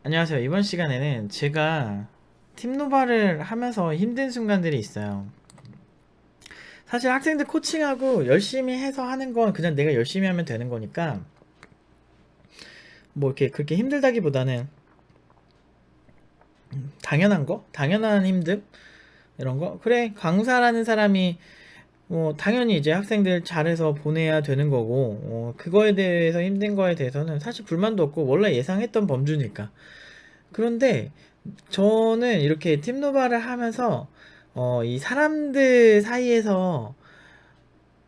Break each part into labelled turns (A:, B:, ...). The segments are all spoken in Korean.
A: 안녕하세요. 이번 시간에는 제가 팀노바를 하면서 힘든 순간들이 있어요. 사실 학생들 코칭하고 열심히 해서 하는 건 그냥 내가 열심히 하면 되는 거니까 뭐 이렇게 그렇게 힘들다기보다는 당연한 거? 당연한 힘듦? 이런 거? 그래, 강사라는 사람이 뭐 당연히 이제 학생들 잘해서 보내야 되는 거고 그거에 대해서 힘든 거에 대해서는 사실 불만도 없고 원래 예상했던 범주니까. 그런데 저는 이렇게 팀노바를 하면서 이 사람들 사이에서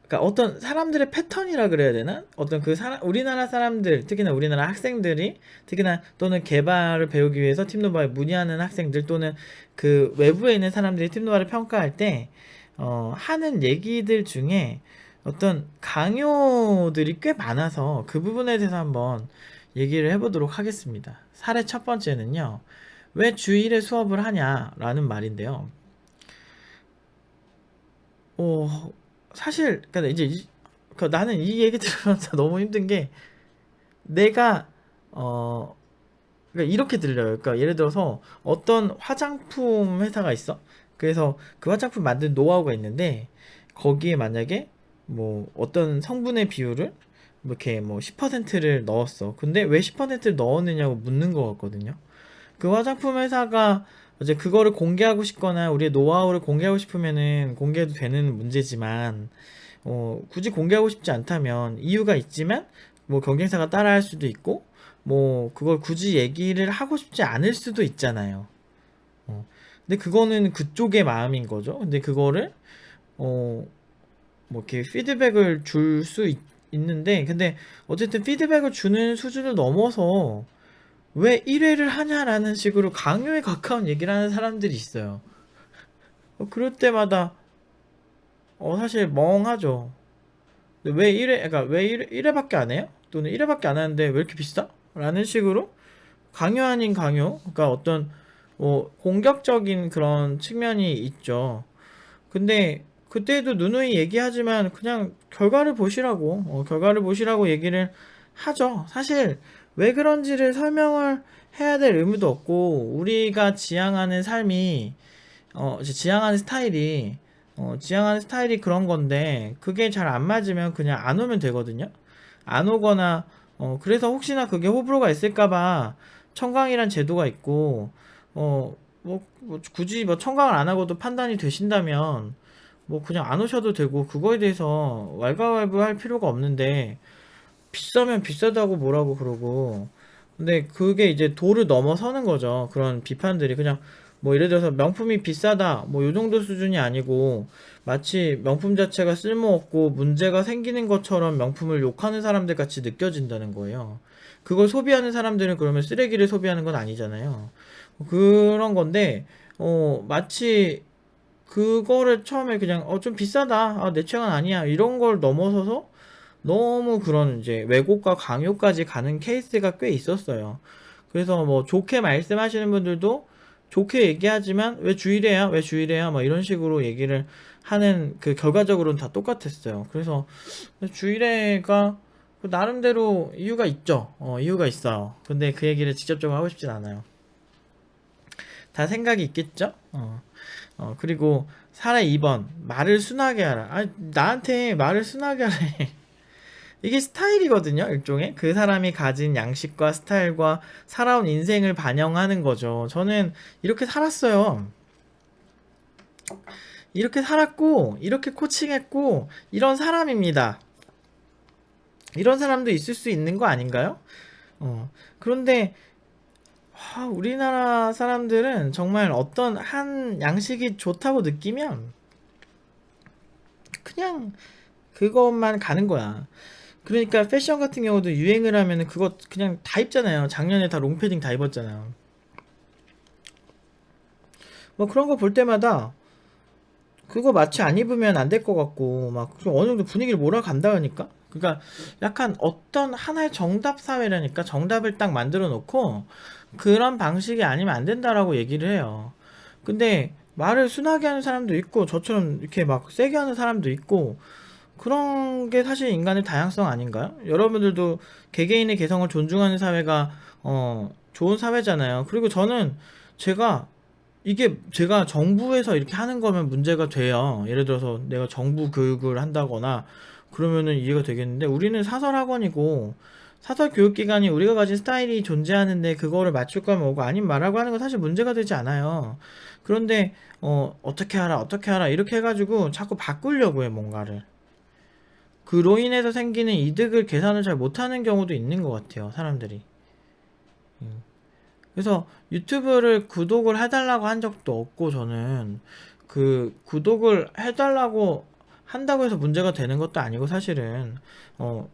A: 그러니까 어떤 사람들의 패턴이라 그래야 되나? 어떤 그 사람 우리나라 사람들 특히나 우리나라 학생들이 특히나 또는 개발을 배우기 위해서 팀노바에 문의하는 학생들 또는 그 외부에 있는 사람들이 팀노바를 평가할 때 하는 얘기들 중에 어떤 강요들이 꽤 많아서 그 부분에 대해서 한번 얘기를 해보도록 하겠습니다. 사례 첫 번째는요. 왜 주일에 수업을 하냐라는 말인데요. 어, 사실, 그러니까 이제 나는 이 얘기 들으면서 너무 힘든 게 내가 어, 그러니까 이렇게 들려요. 그러니까 예를 들어서 어떤 화장품 회사가 있어. 그래서 그 화장품 만든 노하우가 있는데 거기에 만약에 뭐 어떤 성분의 비율을 뭐 이렇게 뭐 10%를 넣었어. 근데 왜 10%를 넣었느냐고 묻는 거 같거든요. 그 화장품 회사가 이제 그거를 공개하고 싶거나 우리의 노하우를 공개하고 싶으면은 공개해도 되는 문제지만 굳이 공개하고 싶지 않다면 이유가 있지만 뭐 경쟁사가 따라할 수도 있고 뭐 그걸 굳이 얘기를 하고 싶지 않을 수도 있잖아요. 어, 근데 그거는 그쪽의 마음인 거죠. 근데 그거를 뭐 이렇게 피드백을 줄 수 있는데 근데 어쨌든 피드백을 주는 수준을 넘어서 왜 1회를 하냐라는 식으로 강요에 가까운 얘기를 하는 사람들이 있어요. 그럴 때마다 사실 멍하죠. 근데 왜 1회, 그러니까 왜 1회밖에 안 해요? 또는 1회밖에 안 하는데 왜 이렇게 비싸? 라는 식으로 강요 아닌 강요, 그러니까 어떤 공격적인 그런 측면이 있죠. 근데 그때도 누누이 얘기하지만 그냥 결과를 보시라고 얘기를 하죠. 사실 왜 그런지를 설명을 해야 될 의무도 없고 우리가 지향하는 삶이 이제 지향하는 스타일이 그런 건데 그게 잘 안 맞으면 그냥 안 오면 되거든요. 안 오거나 그래서 혹시나 그게 호불호가 있을까봐 청강이란 제도가 있고 뭐 굳이 뭐 청강을 안 하고도 판단이 되신다면 뭐 그냥 안 오셔도 되고 그거에 대해서 왈가왈부할 필요가 없는데 비싸면 비싸다고 뭐라고 그러고 근데 그게 이제 도를 넘어서는 거죠. 그런 비판들이 그냥 뭐 예를 들어서 명품이 비싸다 뭐 요 정도 수준이 아니고 마치 명품 자체가 쓸모없고 문제가 생기는 것처럼 명품을 욕하는 사람들 같이 느껴진다는 거예요. 그걸 소비하는 사람들은 그러면 쓰레기를 소비하는 건 아니잖아요. 그런 건데 마치 그거를 처음에 그냥 좀 비싸다 내 취향은 아니야 이런 걸 넘어서서 너무 그런 이제 왜곡과 강요까지 가는 케이스가 꽤 있었어요. 그래서 뭐 좋게 말씀하시는 분들도 좋게 얘기하지만 왜 주일에야 왜 주일에야 막 이런 식으로 얘기를 하는 그 결과적으로는 다 똑같았어요. 그래서 주일에가 나름대로 이유가 있죠. 이유가 있어요. 근데 그 얘기를 직접적으로 하고 싶진 않아요. 다 생각이 있겠죠? 그리고 사례 2번 말을 순하게 하라. 아니 나한테 말을 순하게 하래. 이게 스타일이거든요. 일종의 그 사람이 가진 양식과 스타일과 살아온 인생을 반영하는 거죠. 저는 이렇게 살았어요. 이렇게 살았고 이렇게 코칭했고 이런 사람입니다. 이런 사람도 있을 수 있는 거 아닌가요? 그런데 우리나라 사람들은 정말 어떤 한 양식이 좋다고 느끼면 그냥 그것만 가는 거야. 그러니까 패션 같은 경우도 유행을 하면은 그거 그냥 다 입잖아요. 작년에 다 롱패딩 다 입었잖아요. 뭐 그런 거 볼 때마다 그거 마치 안 입으면 안 될 것 같고 막좀 어느 정도 분위기를 몰아간다 하니까 그러니까 약간 어떤 하나의 정답 사회라니까 정답을 딱 만들어 놓고 그런 방식이 아니면 안 된다라고 얘기를 해요. 근데 말을 순하게 하는 사람도 있고 저처럼 이렇게 막 세게 하는 사람도 있고 그런 게 사실 인간의 다양성 아닌가요? 여러분들도 개개인의 개성을 존중하는 사회가 좋은 사회잖아요. 그리고 저는 제가 이게 제가 정부에서 이렇게 하는 거면 문제가 돼요. 예를 들어서 내가 정부 교육을 한다거나 그러면은 이해가 되겠는데, 우리는 사설학원이고 사설 교육기관이 우리가 가진 스타일이 존재하는데 그거를 맞출 거면 오고 아님 말하고 하는 건 사실 문제가 되지 않아요. 그런데 어떻게 하라 어떻게 하라 이렇게 해가지고 자꾸 바꾸려고 해 뭔가를. 그로 인해서 생기는 이득을 계산을 잘 못하는 경우도 있는 것 같아요, 사람들이. 음. 그래서 유튜브를 구독을 해달라고 한 적도 없고, 저는 그 구독을 해달라고 한다고 해서 문제가 되는 것도 아니고, 사실은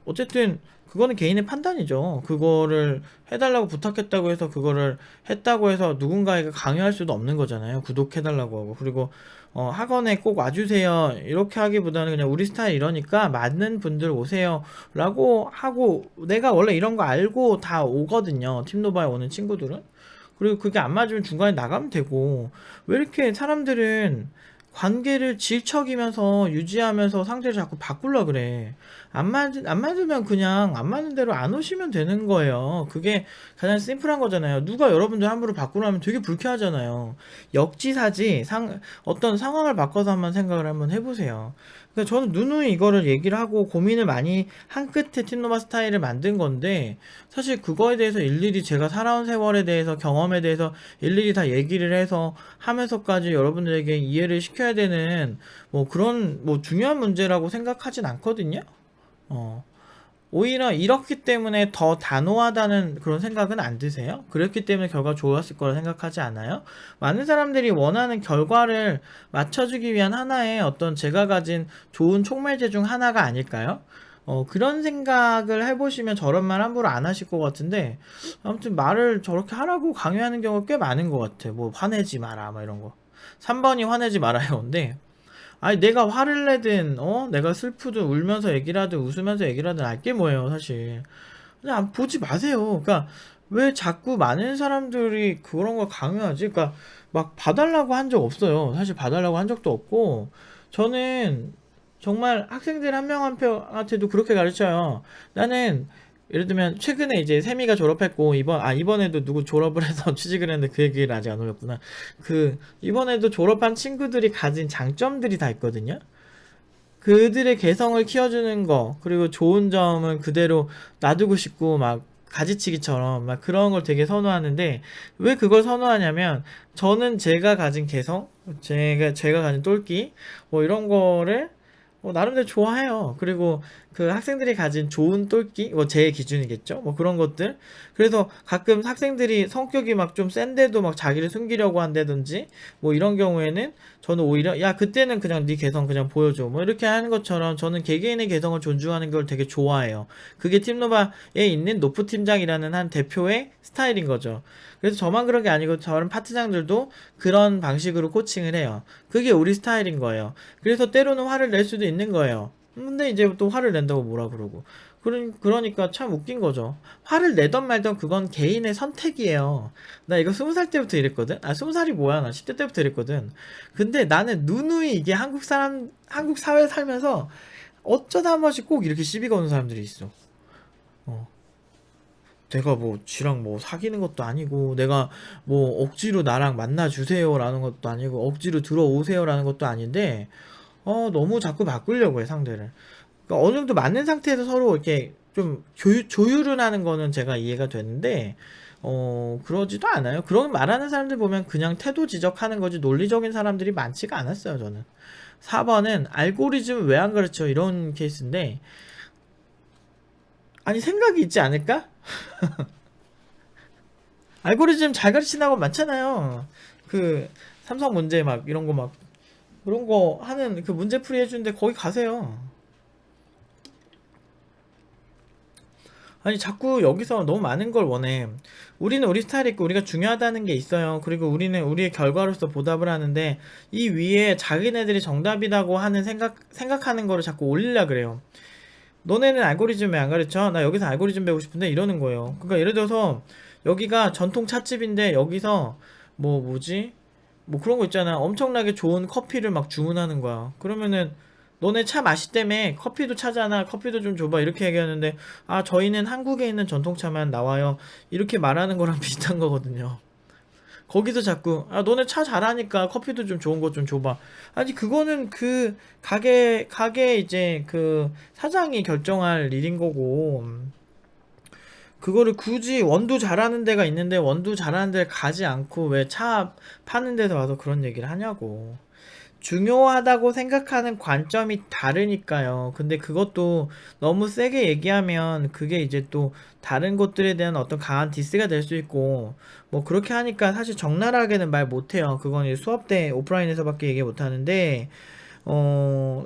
A: 어쨌든 그거는 개인의 판단이죠. 그거를 해달라고 부탁했다고 해서 그거를 했다고 해서 누군가에게 강요할 수도 없는 거잖아요. 구독해달라고 하고. 그리고 학원에 꼭 와주세요 이렇게 하기보다는 그냥 우리 스타일 이러니까 맞는 분들 오세요 라고 하고, 내가 원래 이런 거 알고 다 오거든요, 팀노바에 오는 친구들은. 그리고 그게 안 맞으면 중간에 나가면 되고, 왜 이렇게 사람들은 관계를 질척이면서 유지하면서 상대를 자꾸 바꾸려 그래. 안 맞으면 그냥 안 맞는 대로 안 오시면 되는 거예요. 그게 가장 심플한 거잖아요. 누가 여러분들 함부로 바꾸라면 되게 불쾌하잖아요. 역지사지, 어떤 상황을 바꿔서 한번 생각을 한번 해보세요. 그러니까 저는 누누이 이거를 얘기를 하고 고민을 많이 한 끝에 팀노바 스타일을 만든 건데, 사실 그거에 대해서 일일이 제가 살아온 세월에 대해서, 경험에 대해서 일일이 다 얘기를 해서 하면서까지 여러분들에게 이해를 시켜야 되는 뭐 그런 뭐 중요한 문제라고 생각하진 않거든요. 어. 오히려 이렇기 때문에 더 단호하다는 그런 생각은 안 드세요? 그랬기 때문에 결과 좋았을 거라 생각하지 않아요? 많은 사람들이 원하는 결과를 맞춰주기 위한 하나의 어떤 제가 가진 좋은 촉매제 중 하나가 아닐까요? 그런 생각을 해보시면 저런 말 함부로 안 하실 것 같은데, 아무튼 말을 저렇게 하라고 강요하는 경우가 꽤 많은 것 같아. 뭐 화내지 마라 막 이런 거. 3번이 화내지 말아요. 근데 아니 내가 화를 내든 내가 슬프든 울면서 얘기를 하든 웃으면서 얘기를 하든 알게 뭐예요, 사실. 그냥 보지 마세요. 그러니까 왜 자꾸 많은 사람들이 그런 걸 강요하지? 그러니까 막 봐달라고 한 적 없어요. 사실 봐달라고 한 적도 없고, 저는 정말 학생들 한 명 한 명한테도 그렇게 가르쳐요. 나는 예를 들면 최근에 이제 세미가 졸업했고, 이번에도 누구 졸업을 해서 취직을 했는데 그 얘기를 아직 안 올렸구나. 이번에도 졸업한 친구들이 가진 장점들이 다 있거든요. 그들의 개성을 키워주는 거, 그리고 좋은 점은 그대로 놔두고 싶고, 막 가지치기처럼 막 그런 걸 되게 선호하는데, 왜 그걸 선호하냐면, 저는 제가 가진 개성, 제가 가진 똘끼, 뭐 이런 거를 나름대로 좋아해요. 그리고 그 학생들이 가진 좋은 똘끼, 뭐 제 기준이겠죠? 뭐 그런 것들. 그래서 가끔 학생들이 성격이 막 좀 센데도 막 자기를 숨기려고 한다든지, 뭐 이런 경우에는 저는 오히려, 야, 그때는 그냥 네 개성 그냥 보여줘. 뭐 이렇게 하는 것처럼 저는 개개인의 개성을 존중하는 걸 되게 좋아해요. 그게 팀노바에 있는 노프 팀장이라는 한 대표의 스타일인 거죠. 그래서 저만 그런 게 아니고 다른 파트장들도 그런 방식으로 코칭을 해요. 그게 우리 스타일인 거예요. 그래서 때로는 화를 낼 수도 있는 거예요. 근데 이제 또 화를 낸다고 뭐라 그러고. 그러니까 참 웃긴 거죠. 화를 내던 말던 그건 개인의 선택이에요. 나 이거 20살 때부터 이랬거든? 20살이 뭐야? 나 10대 때부터 이랬거든. 근데 나는 누누이 이게 한국 사회 살면서 어쩌다 한 번씩 꼭 이렇게 시비 거는 사람들이 있어. 어. 내가 뭐 쥐랑 뭐 사귀는 것도 아니고, 내가 뭐 억지로 나랑 만나주세요 라는 것도 아니고, 억지로 들어오세요 라는 것도 아닌데, 너무 자꾸 바꾸려고 해, 상대를. 그러니까 어느 정도 맞는 상태에서 서로 이렇게 좀 조율을 하는 거는 제가 이해가 되는데, 그러지도 않아요. 그런 말하는 사람들 보면 그냥 태도 지적하는 거지 논리적인 사람들이 많지가 않았어요, 저는. 4번은 알고리즘 왜 안 가르쳐? 이런 케이스인데, 아니, 생각이 있지 않을까? 알고리즘 잘 가르친다고 많잖아요. 그 삼성 문제 막 이런 거 막 그런 거 하는 그 문제풀이 해주는데 거기 가세요. 아니 자꾸 여기서 너무 많은 걸 원해. 우리는 우리 스타일이 있고 우리가 중요하다는 게 있어요. 그리고 우리는 우리의 결과로서 보답을 하는데, 이 위에 자기네들이 정답이라고 하는 생각하는 거를 자꾸 올리려 그래요. 너네는 알고리즘 왜 안 가르쳐? 나 여기서 알고리즘 배우고 싶은데 이러는 거예요. 그러니까 예를 들어서 여기가 전통 찻집인데 여기서 뭐지? 뭐 그런 거 있잖아. 엄청나게 좋은 커피를 막 주문하는 거야. 그러면은 너네 차 맛있다며 커피도 차잖아 커피도 좀 줘봐 이렇게 얘기하는데 아 저희는 한국에 있는 전통차만 나와요 이렇게 말하는 거랑 비슷한 거거든요. 거기서 자꾸 아 너네 차 잘하니까 커피도 좀 좋은 거 좀 줘봐. 아니 그거는 그 가게 이제 그 사장이 결정할 일인 거고 그거를 굳이 원두 잘하는 데가 있는데 원두 잘하는 데를 가지 않고 왜 차 파는 데서 와서 그런 얘기를 하냐고. 중요하다고 생각하는 관점이 다르니까요. 근데 그것도 너무 세게 얘기하면 그게 이제 또 다른 것들에 대한 어떤 강한 디스가 될 수 있고 뭐 그렇게 하니까 사실 적나라하게는 말 못해요. 그건 이제 수업 때 오프라인에서밖에 얘기 못하는데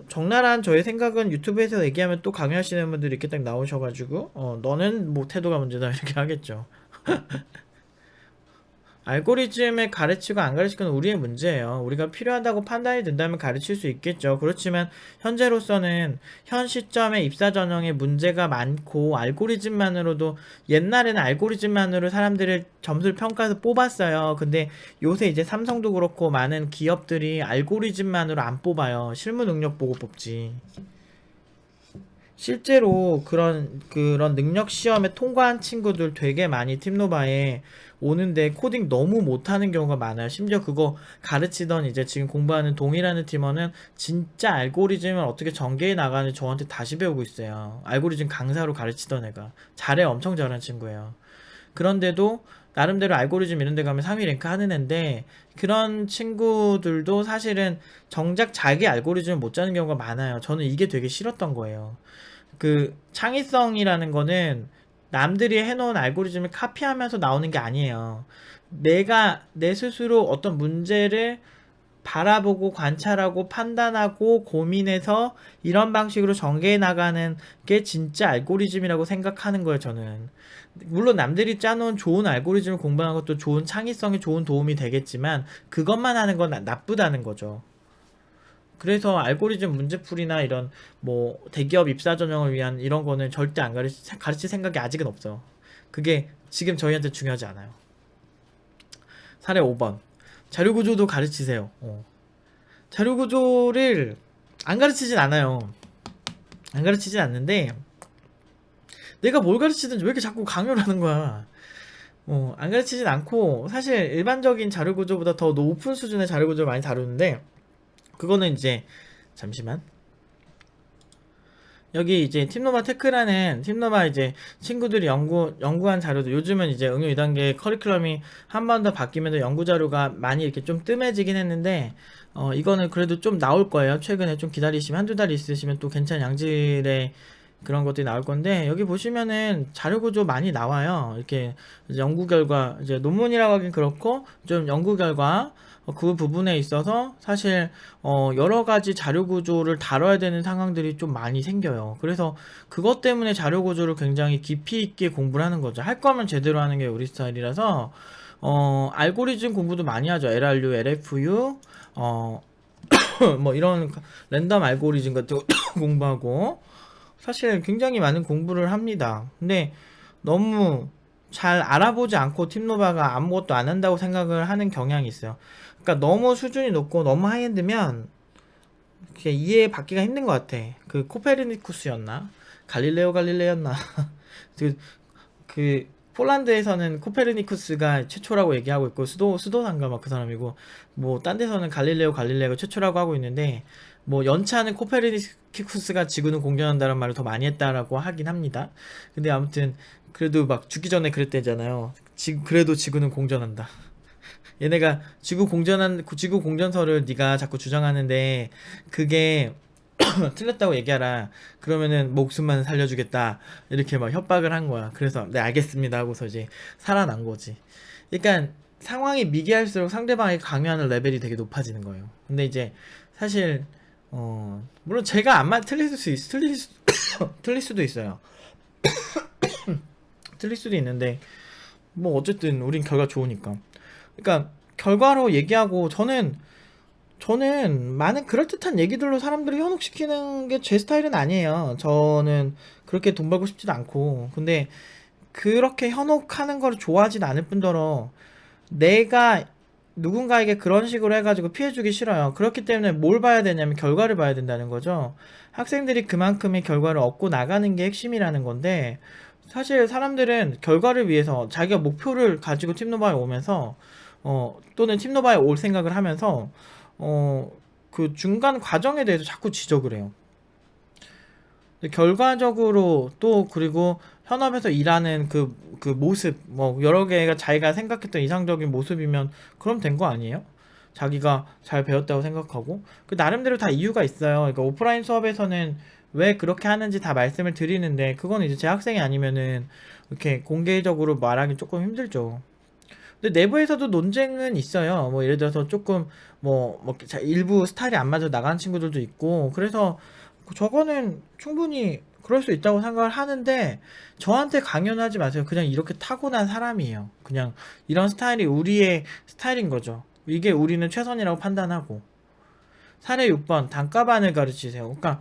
A: 적나라한 저의 생각은 유튜브에서 얘기하면 또 강요하시는 분들이 이렇게 딱 나오셔가지고 너는 뭐 태도가 문제다 이렇게 하겠죠. 알고리즘에 가르치고 안 가르치는 건 우리의 문제예요. 우리가 필요하다고 판단이 된다면 가르칠 수 있겠죠. 그렇지만 현재로서는 현 시점에 입사 전형에 문제가 많고 알고리즘만으로도 옛날에는 알고리즘만으로 사람들을 점수를 평가해서 뽑았어요. 근데 요새 이제 삼성도 그렇고 많은 기업들이 알고리즘만으로 안 뽑아요. 실무 능력 보고 뽑지. 실제로 그런 능력 시험에 통과한 친구들 되게 많이 팀노바에 오는데 코딩 너무 못하는 경우가 많아요. 심지어 그거 가르치던 이제 지금 공부하는 동이라는 팀원은 진짜 알고리즘을 어떻게 전개해 나가는지 저한테 다시 배우고 있어요. 알고리즘 강사로 가르치던 애가 잘해 엄청 잘하는 친구예요. 그런데도 나름대로 알고리즘 이런 데 가면 3위 랭크 하는 애인데 그런 친구들도 사실은 정작 자기 알고리즘을 못 짜는 경우가 많아요. 저는 이게 되게 싫었던 거예요. 그 창의성이라는 거는 남들이 해놓은 알고리즘을 카피하면서 나오는 게 아니에요. 내가 내 스스로 어떤 문제를 바라보고 관찰하고 판단하고 고민해서 이런 방식으로 전개해 나가는 게 진짜 알고리즘이라고 생각하는 거예요, 저는. 물론 남들이 짜놓은 좋은 알고리즘을 공부하는 것도 좋은 창의성에 좋은 도움이 되겠지만 그것만 하는 건 나쁘다는 거죠. 그래서 알고리즘 문제풀이나 이런 뭐 대기업 입사 전형을 위한 이런 거는 절대 안 가르칠 생각이 아직은 없어요. 그게 지금 저희한테 중요하지 않아요. 사례 5번. 자료구조도 가르치세요. 자료구조를 안 가르치진 않아요. 안 가르치진 않는데 내가 뭘 가르치든지 왜 이렇게 자꾸 강요를 하는 거야. 안 가르치진 않고 사실 일반적인 자료구조보다 더 높은 수준의 자료구조를 많이 다루는데 그거는 이제 잠시만 여기 이제 팀노바 테크라는 팀노바 이제 친구들이 연구한 자료도 요즘은 이제 응용 2단계 커리큘럼이 한 번 더 바뀌면서 연구 자료가 많이 이렇게 좀 뜸해지긴 했는데 이거는 그래도 좀 나올 거예요. 최근에 좀 기다리시면 한두 달 있으시면 또 괜찮은 양질의 그런 것들이 나올 건데 여기 보시면은 자료 구조 많이 나와요. 이렇게 이제 연구 결과 이제 논문이라고 하긴 그렇고 좀 연구 결과 그 부분에 있어서 사실 여러 가지 자료 구조를 다뤄야 되는 상황들이 좀 많이 생겨요. 그래서 그것 때문에 자료 구조를 굉장히 깊이 있게 공부를 하는 거죠. 할 거면 제대로 하는 게 우리 스타일이라서 알고리즘 공부도 많이 하죠. LRU, LFU 뭐 이런 랜덤 알고리즘 같은 거 공부하고 사실 굉장히 많은 공부를 합니다. 근데 너무 잘 알아보지 않고 팀노바가 아무것도 안 한다고 생각을 하는 경향이 있어요. 그러니까 너무 수준이 높고 너무 하이엔드면 그냥 이해받기가 힘든 것 같아. 그 코페르니쿠스였나? 갈릴레오였나? 그, 그 폴란드에서는 코페르니쿠스가 최초라고 얘기하고 있고 수도상가 막 그 사람이고 뭐 딴 데서는 갈릴레오가 최초라고 하고 있는데 뭐 연차는 코페르니쿠스가 지구는 공전한다는 말을 더 많이 했다라고 하긴 합니다. 근데 아무튼 그래도 막 죽기 전에 그랬대잖아요. 그래도 지구는 공전한다. 얘네가 지구 공전설을 네가 자꾸 주장하는데 그게 틀렸다고 얘기하라. 그러면은 목숨만 살려주겠다. 이렇게 막 협박을 한 거야. 그래서 네 알겠습니다 하고서 이제 살아난 거지. 그러니까 상황이 미개할수록 상대방이 강요하는 레벨이 되게 높아지는 거예요. 근데 이제 사실 물론 제가 안만 틀릴 수도 있어요. 틀릴 수도 있는데 뭐 어쨌든 우린 결과 좋으니까. 그러니까 결과로 얘기하고 저는 많은 그럴듯한 얘기들로 사람들을 현혹시키는 게 제 스타일은 아니에요. 저는 그렇게 돈 벌고 싶지도 않고. 근데 그렇게 현혹하는 걸 좋아하진 않을 뿐더러 내가 누군가에게 그런 식으로 해가지고 피해주기 싫어요. 그렇기 때문에 뭘 봐야 되냐면 결과를 봐야 된다는 거죠. 학생들이 그만큼의 결과를 얻고 나가는 게 핵심이라는 건데, 사실 사람들은 결과를 위해서 자기가 목표를 가지고 팀노바에 오면서 또는 팀노바에 올 생각을 하면서 그 중간 과정에 대해서 자꾸 지적을 해요. 결과적으로 또 그리고 현업에서 일하는 그 모습 뭐 여러 개가 자기가 생각했던 이상적인 모습이면 그럼 된 거 아니에요? 자기가 잘 배웠다고 생각하고 그 나름대로 다 이유가 있어요. 그러니까 오프라인 수업에서는 왜 그렇게 하는지 다 말씀을 드리는데 그건 이제 제 학생이 아니면은 이렇게 공개적으로 말하기 조금 힘들죠. 근데 내부에서도 논쟁은 있어요. 뭐 예를 들어서 조금 일부 스타일이 안 맞아 나가는 친구들도 있고 그래서 저거는 충분히 그럴 수 있다고 생각을 하는데 저한테 강연하지 마세요. 그냥 이렇게 타고난 사람이에요. 그냥 이런 스타일이 우리의 스타일인 거죠. 이게 우리는 최선이라고 판단하고. 사례 6번 단가반을 가르치세요. 그러니까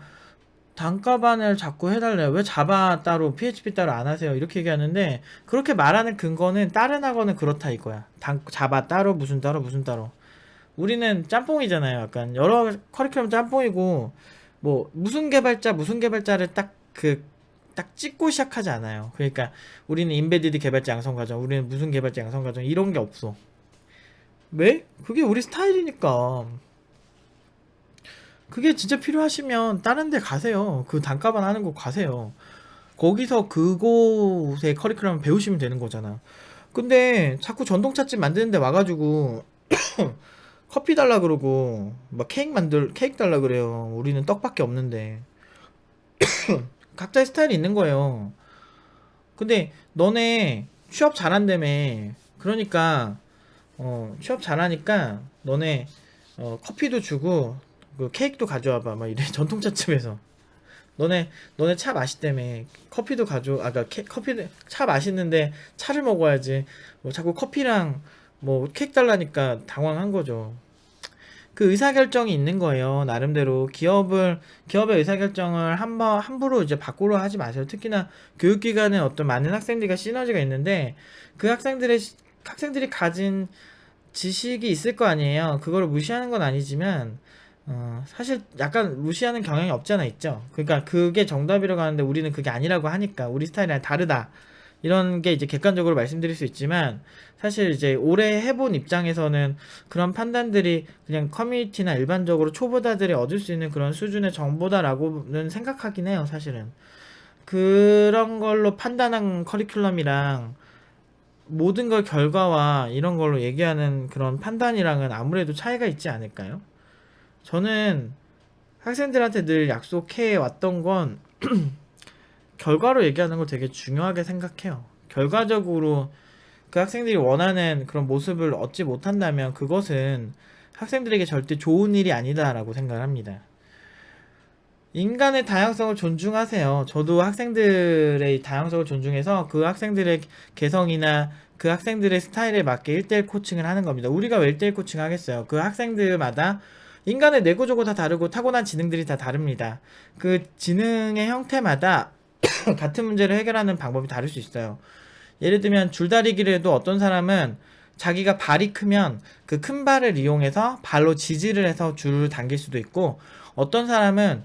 A: 단가반을 자꾸 해달래요. 왜 자바 따로 PHP 따로 안 하세요? 이렇게 얘기하는데 그렇게 말하는 근거는 다른 학원은 그렇다 이거야. 자바 따로 무슨 따로 무슨 따로. 우리는 짬뽕이잖아요. 약간 여러 커리큘럼 짬뽕이고 뭐 무슨 개발자를 딱 찍고 시작하지 않아요. 그러니까 우리는 인베디드 개발자 양성 과정, 우리는 무슨 개발자 양성 과정 이런 게 없어. 왜? 그게 우리 스타일이니까. 그게 진짜 필요하시면 다른 데 가세요. 그 단가반 하는 곳 가세요. 거기서 그곳의 커리큘럼 배우시면 되는 거잖아. 근데 자꾸 전동차집 만드는 데 와가지고 커피 달라 그러고 막 케이크 달라 그래요. 우리는 떡밖에 없는데. 각자의 스타일이 있는 거예요. 근데 너네 취업 잘한다며. 그러니까 취업 잘하니까 너네 커피도 주고 그 케이크도 가져와봐 막 이래. 전통차집에서 너네 차 맛있다며. 커피도 커피 차 맛있는데 차를 먹어야지. 뭐 자꾸 커피랑 뭐 케이크 달라니까 당황한 거죠. 그 의사결정이 있는 거예요. 나름대로 기업의 의사결정을 함부로 이제 바꾸려 하지 마세요. 특히나 교육기관에 어떤 많은 학생들과 시너지가 있는데 그 학생들이 가진 지식이 있을 거 아니에요. 그거를 무시하는 건 아니지만 사실 약간 무시하는 경향이 없잖아 있죠. 그러니까 그게 정답이라고 하는데 우리는 그게 아니라고 하니까 우리 스타일이랑 다르다. 이런 게 이제 객관적으로 말씀드릴 수 있지만 사실 이제 오래 해본 입장에서는 그런 판단들이 그냥 커뮤니티나 일반적으로 초보자들이 얻을 수 있는 그런 수준의 정보다라고는 생각하긴 해요. 사실은 그런 걸로 판단한 커리큘럼이랑 모든 걸 결과와 이런 걸로 얘기하는 그런 판단이랑은 아무래도 차이가 있지 않을까요? 저는 학생들한테 늘 약속해 왔던 건 결과로 얘기하는 걸 되게 중요하게 생각해요. 결과적으로 그 학생들이 원하는 그런 모습을 얻지 못한다면 그것은 학생들에게 절대 좋은 일이 아니다라고 생각을 합니다. 인간의 다양성을 존중하세요. 저도 학생들의 다양성을 존중해서 그 학생들의 개성이나 그 학생들의 스타일에 맞게 1대1 코칭을 하는 겁니다. 우리가 왜 1대1 코칭 하겠어요? 그 학생들마다 인간의 뇌구조가 다 다르고 타고난 지능들이 다 다릅니다. 그 지능의 형태마다 같은 문제를 해결하는 방법이 다를 수 있어요. 예를 들면 줄다리기를 해도 어떤 사람은 자기가 발이 크면 그 큰 발을 이용해서 발로 지지를 해서 줄을 당길 수도 있고 어떤 사람은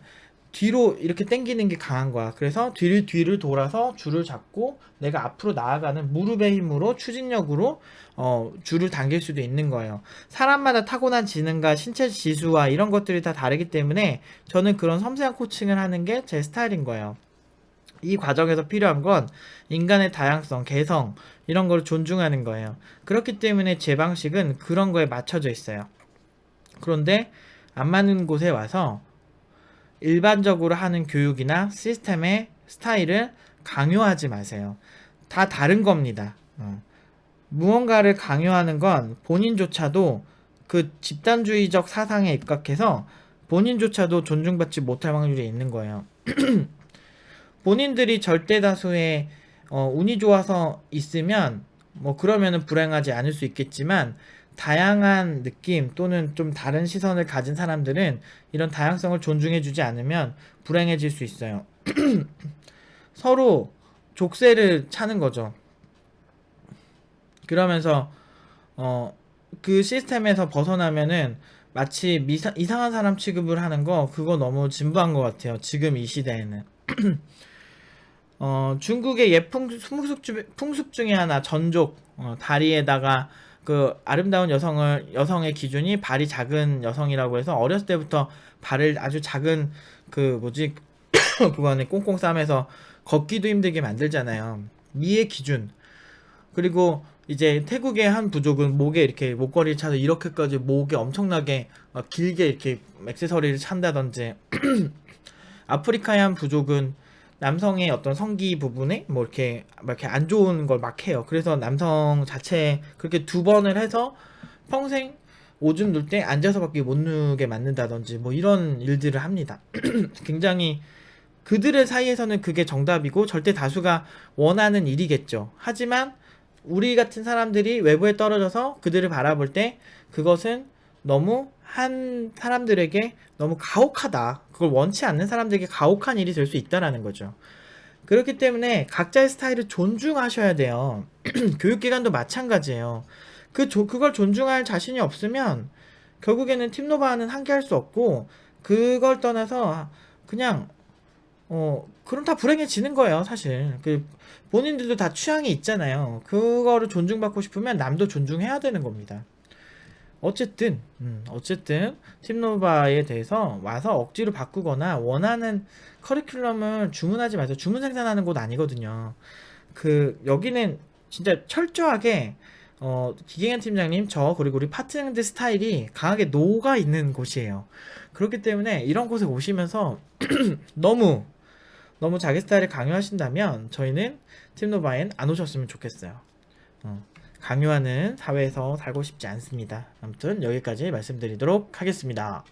A: 뒤로 이렇게 당기는 게 강한 거야. 그래서 뒤를 돌아서 줄을 잡고 내가 앞으로 나아가는 무릎의 힘으로 추진력으로 줄을 당길 수도 있는 거예요. 사람마다 타고난 지능과 신체 지수와 이런 것들이 다 다르기 때문에 저는 그런 섬세한 코칭을 하는 게 제 스타일인 거예요. 이 과정에서 필요한 건 인간의 다양성, 개성 이런 걸 존중하는 거예요. 그렇기 때문에 제 방식은 그런 거에 맞춰져 있어요. 그런데 안 맞는 곳에 와서 일반적으로 하는 교육이나 시스템의 스타일을 강요하지 마세요. 다 다른 겁니다. 무언가를 강요하는 건 본인조차도 그 집단주의적 사상에 입각해서 본인조차도 존중받지 못할 확률이 있는 거예요. 본인들이 절대 다수의 운이 좋아서 있으면 뭐 그러면은 불행하지 않을 수 있겠지만 다양한 느낌 또는 좀 다른 시선을 가진 사람들은 이런 다양성을 존중해주지 않으면 불행해질 수 있어요. 서로 족쇄를 차는 거죠. 그러면서 그 시스템에서 벗어나면은 마치 이상한 사람 취급을 하는 거, 그거 너무 진부한 것 같아요. 지금 이 시대에는. 중국의 풍습 중에 하나, 전족. 다리에다가 그 아름다운 여성의 기준이 발이 작은 여성이라고 해서 어렸을 때부터 발을 아주 작은 그 뭐지, 그거 안에 꽁꽁 싸매서 걷기도 힘들게 만들잖아요. 미의 기준. 그리고 이제 태국의 한 부족은 목에 이렇게 목걸이를 차서 이렇게까지 목에 엄청나게 막 길게 이렇게 액세서리를 찬다든지, 아프리카의 한 부족은 남성의 어떤 성기 부분에 뭐 이렇게 막 이렇게 안 좋은 걸 막 해요. 그래서 남성 자체 그렇게 두 번을 해서 평생 오줌 눌 때 앉아서밖에 못 누게 만든다든지 뭐 이런 일들을 합니다. 굉장히 그들의 사이에서는 그게 정답이고 절대 다수가 원하는 일이겠죠. 하지만 우리 같은 사람들이 외부에 떨어져서 그들을 바라볼 때 그것은 너무 한 사람들에게 너무 가혹하다. 그걸 원치 않는 사람들에게 가혹한 일이 될 수 있다라는 거죠. 그렇기 때문에 각자의 스타일을 존중하셔야 돼요. 교육기관도 마찬가지예요. 그걸 존중할 자신이 없으면 결국에는 팀노바는 함께할 수 없고, 그걸 떠나서 그냥 그럼 다 불행해지는 거예요, 사실. 본인들도 다 취향이 있잖아요. 그거를 존중받고 싶으면 남도 존중해야 되는 겁니다. 어쨌든 팀노바에 대해서 와서 억지로 바꾸거나 원하는 커리큘럼을 주문하지 마세요. 주문 생산하는 곳 아니거든요. 여기는 진짜 철저하게 기경현 팀장님, 저 그리고 우리 파트너들 스타일이 강하게 녹아 있는 곳이에요. 그렇기 때문에 이런 곳에 오시면서 너무 너무 자기 스타일을 강요하신다면 저희는 팀노바엔 안 오셨으면 좋겠어요. 강요하는 사회에서 살고 싶지 않습니다. 아무튼 여기까지 말씀드리도록 하겠습니다.